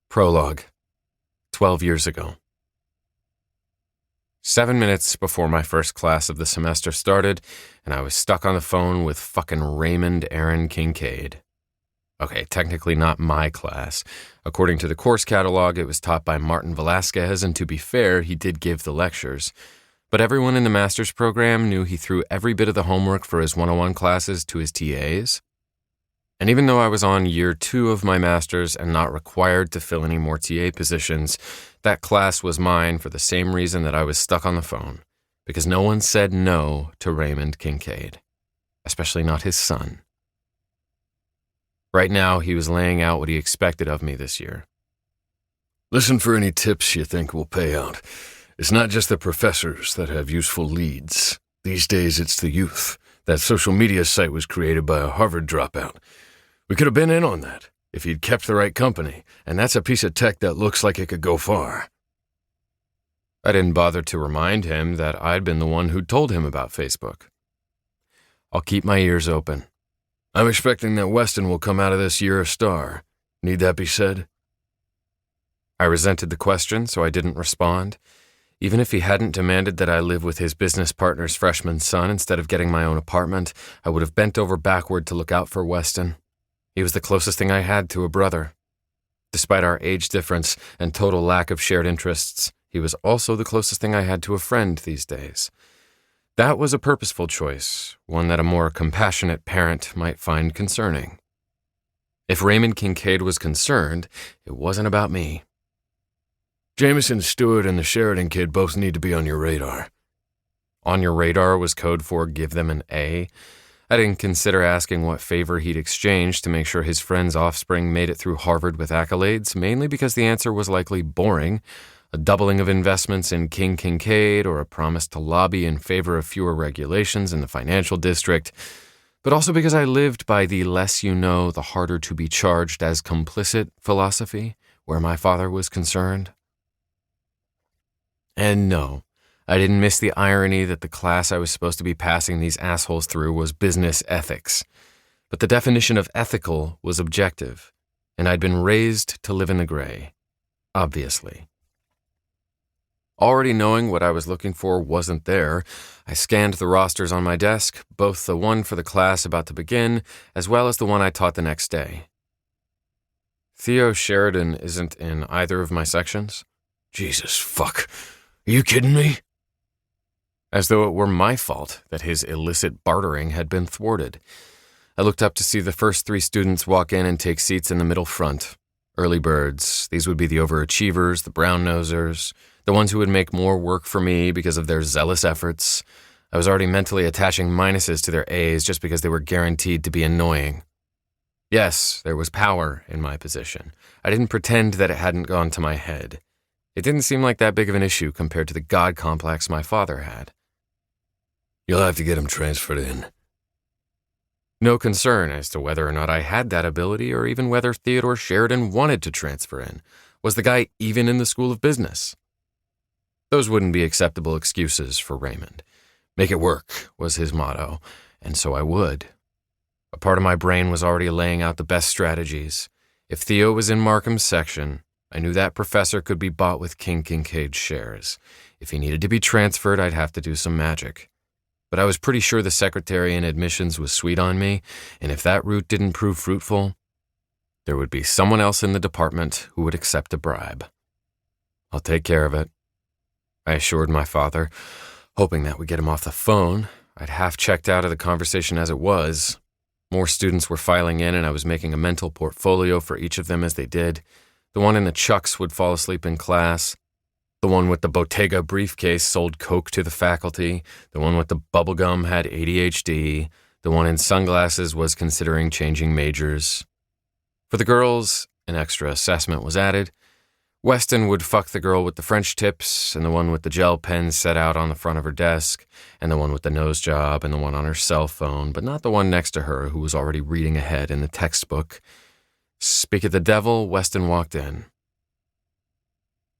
Prologue. 12 years ago. 7 minutes before my first class of the semester started, and I was stuck on the phone with fucking Raymond Aaron Kincaid. Okay, technically not my class. According to the course catalog, it was taught by Martin Velasquez, and to be fair, he did give the lectures. But everyone in the master's program knew he threw every bit of the homework for his 101 classes to his TAs. And even though I was on year 2 of my master's and not required to fill any more TA positions, that class was mine for the same reason that I was stuck on the phone, because no one said no to Raymond Kincaid, especially not his son. Right now, he was laying out what he expected of me this year. Listen for any tips you think will pay out. It's not just the professors that have useful leads. These days, it's the youth. That social media site was created by a Harvard dropout. We could have been in on that, if he'd kept the right company, and that's a piece of tech that looks like it could go far. I didn't bother to remind him that I'd been the one who'd told him about Facebook. I'll keep my ears open. I'm expecting that Weston will come out of this year a star. Need that be said? I resented the question, so I didn't respond. Even if he hadn't demanded that I live with his business partner's freshman son instead of getting my own apartment, I would have bent over backward to look out for Weston. He was the closest thing I had to a brother. Despite our age difference and total lack of shared interests, he was also the closest thing I had to a friend these days. That was a purposeful choice, one that a more compassionate parent might find concerning. If Raymond Kincaid was concerned, it wasn't about me. Jameson Stewart and the Sheridan kid both need to be on your radar. On your radar was code for give them an A. I didn't consider asking what favor he'd exchange to make sure his friend's offspring made it through Harvard with accolades, mainly because the answer was likely boring, a doubling of investments in King Kincaid or a promise to lobby in favor of fewer regulations in the financial district, but also because I lived by the less you know, the harder to be charged as complicit philosophy, where my father was concerned. And no, I didn't miss the irony that the class I was supposed to be passing these assholes through was business ethics. But the definition of ethical was objective, and I'd been raised to live in the gray, obviously. Already knowing what I was looking for wasn't there, I scanned the rosters on my desk, both the one for the class about to begin, as well as the one I taught the next day. Theo Sheridan isn't in either of my sections. Jesus fuck. Are you kidding me? As though it were my fault that his illicit bartering had been thwarted. I looked up to see the first 3 students walk in and take seats in the middle front. Early birds. These would be the overachievers, the brown-nosers, the ones who would make more work for me because of their zealous efforts. I was already mentally attaching minuses to their A's just because they were guaranteed to be annoying. Yes, there was power in my position. I didn't pretend that it hadn't gone to my head. It didn't seem like that big of an issue compared to the God complex my father had. You'll have to get him transferred in. No concern as to whether or not I had that ability or even whether Theodore Sheridan wanted to transfer in. Was the guy even in the School of Business? Those wouldn't be acceptable excuses for Raymond. Make it work was his motto, and so I would. A part of my brain was already laying out the best strategies. If Theo was in Markham's section, I knew that professor could be bought with King Kincaid's shares. If he needed to be transferred, I'd have to do some magic. But I was pretty sure the secretary in admissions was sweet on me, and if that route didn't prove fruitful, there would be someone else in the department who would accept a bribe. I'll take care of it, I assured my father, hoping that would get him off the phone. I'd half checked out of the conversation as it was. More students were filing in, and I was making a mental portfolio for each of them as they did. The one in the chucks would fall asleep in class. The one with the Bottega briefcase sold coke to the faculty. The one with the bubblegum had ADHD. The one in sunglasses was considering changing majors. For the girls, an extra assessment was added. Weston would fuck the girl with the French tips, and the one with the gel pen set out on the front of her desk, and the one with the nose job, and the one on her cell phone, but not the one next to her who was already reading ahead in the textbook. Speak of the devil, Weston walked in.